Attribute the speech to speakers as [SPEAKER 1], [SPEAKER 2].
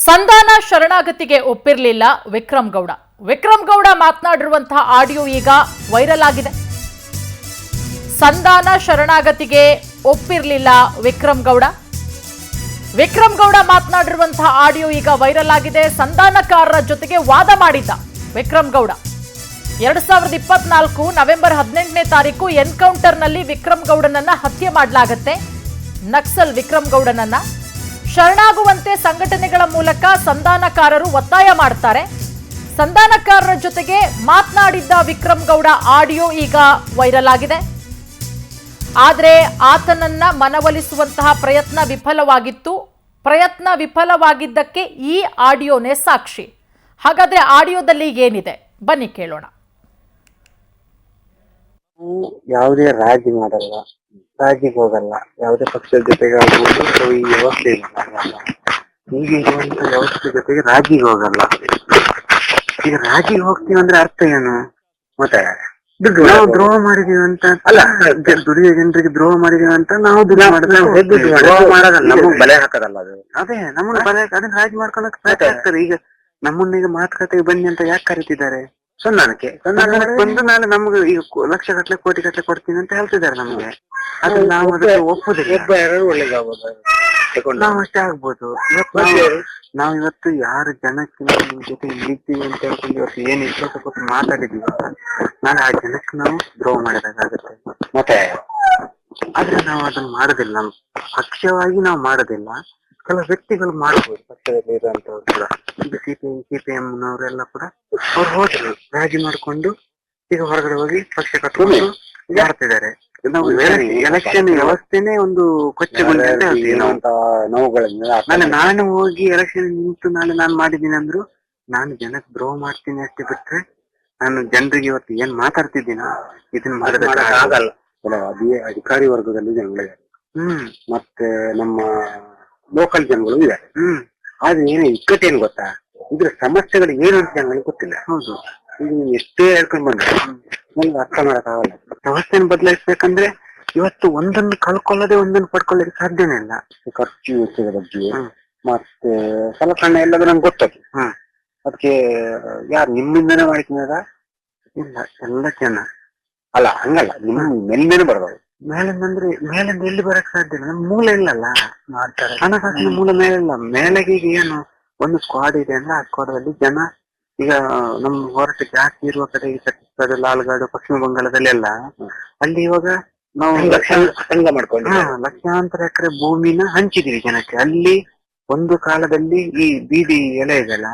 [SPEAKER 1] ಸಂಧಾನ ಶರಣಾಗತಿಗೆ ಒಪ್ಪಿರಲಿಲ್ಲ ವಿಕ್ರಮ್ ಗೌಡ. ವಿಕ್ರಮ್ ಗೌಡ ಮಾತನಾಡಿರುವಂತಹ ಆಡಿಯೋ ಈಗ ವೈರಲ್ ಆಗಿದೆ. ಸಂಧಾನ ಶರಣಾಗತಿಗೆ ಒಪ್ಪಿರಲಿಲ್ಲ ವಿಕ್ರಮ್ ಗೌಡ. ವಿಕ್ರಮ್ ಗೌಡ ಮಾತನಾಡಿರುವಂತಹ ಆಡಿಯೋ ಈಗ ವೈರಲ್ ಆಗಿದೆ. ಸಂಧಾನಕಾರರ ಜೊತೆಗೆ ವಾದ ಮಾಡಿದ್ದ ವಿಕ್ರಮ್ ಗೌಡ. 2024 ನವೆಂಬರ್ 18ನೇ ತಾರೀಕು ಎನ್ಕೌಂಟರ್ನಲ್ಲಿ ವಿಕ್ರಮ್ ಗೌಡನನ್ನ ಹತ್ಯೆ ಮಾಡಲಾಗುತ್ತೆ. ನಕ್ಸಲ್ ವಿಕ್ರಮ್ ಗೌಡನನ್ನ ಶರಣಾಗುವಂತೆ ಸಂಘಟನೆಗಳ ಮೂಲಕ ಸಂಧಾನಕಾರರು ಒತ್ತಾಯ ಮಾಡ್ತಾರೆ. ಸಂಧಾನಕಾರರ ಜೊತೆಗೆ ಮಾತನಾಡಿದ್ದ ವಿಕ್ರಮ್ ಗೌಡ ಆಡಿಯೋ ಈಗ ವೈರಲ್ ಆಗಿದೆ. ಆದರೆ ಆತನನ್ನ ಮನವೊಲಿಸುವಂತಹ ಪ್ರಯತ್ನ ವಿಫಲವಾಗಿತ್ತು. ಪ್ರಯತ್ನ ವಿಫಲವಾಗಿದ್ದಕ್ಕೆ ಈ ಆಡಿಯೋನೇ ಸಾಕ್ಷಿ. ಹಾಗಾದ್ರೆ ಆಡಿಯೋದಲ್ಲಿ ಏನಿದೆ ಬನ್ನಿ ಕೇಳೋಣ.
[SPEAKER 2] ಯಾವುದೇ ರಾಜಿ ಮಾಡಲ್ಲ, ರಾಜಿಗೆ ಹೋಗಲ್ಲ, ಯಾವುದೇ ಪಕ್ಷದ ಜೊತೆಗೆ ಆಗ್ಬೋದು, ಈ ವ್ಯವಸ್ಥೆ ಈಗ ಇರುವಂತ ವ್ಯವಸ್ಥೆ ಜೊತೆಗೆ ರಾಜಿಗೆ ಹೋಗಲ್ಲ. ಈಗ ರಾಜಿಗೆ ಹೋಗ್ತೀವಿ ಅಂದ್ರೆ ಅರ್ಥ ಏನು? ಮತ್ತೆ ನಾವು ದ್ರೋಹ ಮಾಡಿದೀವಿ ಅಂತ ಅಲ್ಲ, ದುಡಿಯೋ ಜನರಿಗೆ ದ್ರೋಹ ಮಾಡಿದೀವಿ ಅಂತ ನಾವು ದ್ರೋಹ ಮಾಡೋದಲ್ಲ, ನಮಗ್ ಬಲೆ ಹಾಕೋದಲ್ಲ ಅದು. ಅದೇ ನಮ್ಮನ್ನ ಬಲೆ ಅದನ್ನ ರಾಜಿ ಮಾಡ್ಕೊಳಕ್ ಪ್ರಯತ್ನ ಆಗ್ತಾರೆ. ಈಗ ನಮ್ಮನ್ನೀಗ ಮಾತುಕತೆಗೆ ಬನ್ನಿ ಅಂತ ಯಾಕೆ ಕರಿತಿದ್ದಾರೆ? ಸಂಧಾನಕ್ಕೆ ಬಂದು ನಾಳೆ ನಮ್ಗೆ ಈಗ ಲಕ್ಷ ಗಟ್ಲೆ ಕೋಟಿ ಗಟ್ಲೆ ಕೊಡ್ತೀನಿ ಅಂತ ಹೇಳ್ತಿದ್ದಾರೆ ನಮ್ಗೆ. ಅದ್ರ ನಾವು ಅದಕ್ಕೆ ಒಪ್ಪುದಿಲ್ಲ. ನಾವು ಅಷ್ಟೇ ಆಗ್ಬೋದು. ನಾವ್ ಇವತ್ತು ಯಾರು ಜನಕ್ಕೆ ನಿಮ್ ಜೊತೆ ಇದ್ದೀವಿ ಅಂತ ಹೇಳ್ಕೊಂಡು ಇವತ್ತು ಏನ್ ವಿಶ್ವಾಸ ಕೊಟ್ಟು ಮಾತಾಡಿದೀವಿ, ನಾಳೆ ಆ ಜನಕ್ಕೆ ನಾವು ದ್ರೋಹ ಮಾಡಿದಾಗುತ್ತೆ. ಮತ್ತೆ ಆದ್ರೆ ನಾವು ಅದನ್ನ ಮಾಡೋದಿಲ್ಲ. ನಮ್ ಪಕ್ಷವಾಗಿ ನಾವು ಮಾಡೋದಿಲ್ಲ. ಕೆಲವು ವ್ಯಕ್ತಿಗಳು ಮಾಡ್ಬೋದು ಪಕ್ಷದಲ್ಲಿ ಇರುವಂತವ್ರು ಕೂಡ. ಈಗ ಸಿಪಿಎಂ ನವರೆಲ್ಲ ಕೂಡ ಅವ್ರು ಹೋದ್ರು ರಾಜಿ ಮಾಡ್ಕೊಂಡು ಈಗ ಹೊರಗಡೆ ಹೋಗಿ ಪಕ್ಷ ಕಟ್ಕೊಂಡು ಮಾಡ್ತಿದ್ದಾರೆ. ನಾವು ಎಲೆಕ್ಷನ್ ವ್ಯವಸ್ಥೆನೆ ಒಂದು ಕೊಚ್ಚೆಗೊಂಡ ನೋವುಗಳಿಂದ ನಾನು ಹೋಗಿ ಎಲೆಕ್ಷನ್ ನಿಂತು ನಾನ್ ಮಾಡಿದ್ದೀನಿ ಅಂದ್ರು ನಾನು ಜನಕ್ಕೆ ದ್ರೋಹ ಮಾಡ್ತೀನಿ ಅಷ್ಟೇ ಬಿಟ್ರೆ ನಾನು ಜನರಿಗೆ ಇವತ್ತು ಏನ್ ಮಾತಾಡ್ತಿದ್ದೀನ ಇದನ್ನ ಮಾಡೋದಕ್ಕಾಗಲ್ಲ. ಅಧಿಕಾರಿ ವರ್ಗದಲ್ಲಿ ಜನಗಳಿದ್ದಾರೆ, ಮತ್ತೆ ನಮ್ಮ ಲೋಕಲ್ ಜನಗಳು ಇದೆ. ಆದ್ರೆ ಏನು ಇಕ್ಕಟ್ಟೇನು ಗೊತ್ತಾ, ಇದ್ರ ಸಮಸ್ಯೆಗಳು ಏನು ಅಂತ ಜನಗಳಿಗೆ ಗೊತ್ತಿಲ್ಲ. ಹೌದು, ಈಗ ನೀನ್ ಎಷ್ಟೇ ಹೇಳ್ಕೊಂಡ್ ಬಂದ್ರೆ ನಮ್ಗೆ ಅರ್ಥ ಮಾಡಕ್ಕಾಗಲ್ಲ. ವ್ಯವಸ್ಥೆನ ಬದಲಾಯಿಸ್ಬೇಕಂದ್ರೆ ಇವತ್ತು ಒಂದನ್ನು ಕಳ್ಕೊಳ್ಳದೆ ಒಂದನ್ನು ಪಡ್ಕೊಳ್ಳೋಕೆ ಸಾಧ್ಯನೇ ಇಲ್ಲ. ಖರ್ಚು ವೆಚ್ಚದ ಬಗ್ಗೆ ಮತ್ತೆ ಸಲಕರಣೆ ಎಲ್ಲದೂ ನಂಗೆ ಗೊತ್ತದು. ಅದಕ್ಕೆ ಯಾರು ನಿಮ್ಮಿಂದನೇ ಮಾಡ್ತೀನಾರ ಇಲ್ಲ, ಎಲ್ಲ ಜನ ಅಲ್ಲ, ಹಂಗಲ್ಲ, ನಿಮ್ ಮೇಲ್ಮೇಲೆ ಬರ್ಬೋದು. ಮೇಲಿಂದಂದ್ರೆ ಮೇಲಿಂದ ಎಲ್ಲಿ ಬರಕ್ ಸಾಧ್ಯ ಇಲ್ಲ, ನಮ್ ಮೂಲ ಇಲ್ಲಲ್ಲ. ಮಾಡ್ತಾರೆ ಹಣಕಾಸಿನ ಮೂಲ ಮೇಲಿಲ್ಲ. ಮೇಲೆಗೆ ಈಗ ಏನು ಒಂದು ಸ್ಕ್ವಾಡ್ ಇದೆ ಅಂದ್ರೆ ಆ ಸ್ಕ್ವಾಡಲ್ಲಿ ಜನ ಈಗ ನಮ್ ಹೋರಾಟ ಜಾಸ್ತಿ ಇರುವ ಕಡೆ ಈ ಛತ್ತೀಸ್ಗಢ, ಲಾಲ್ಗಾಡು, ಪಶ್ಚಿಮ ಬಂಗಾಳದಲ್ಲಿ ಎಲ್ಲ ಅಲ್ಲಿ ಇವಾಗ ನಾವು ಸಂಘ ಮಾಡ್ಕೊಂಡು ಲಕ್ಷಾಂತರ ಎಕರೆ ಭೂಮಿನ ಹಂಚಿದೀವಿ ಜನಕ್ಕೆ. ಅಲ್ಲಿ ಒಂದು ಕಾಲದಲ್ಲಿ ಈ ಬೀದಿ ಎಲೆ ಇದೆಲ್ಲ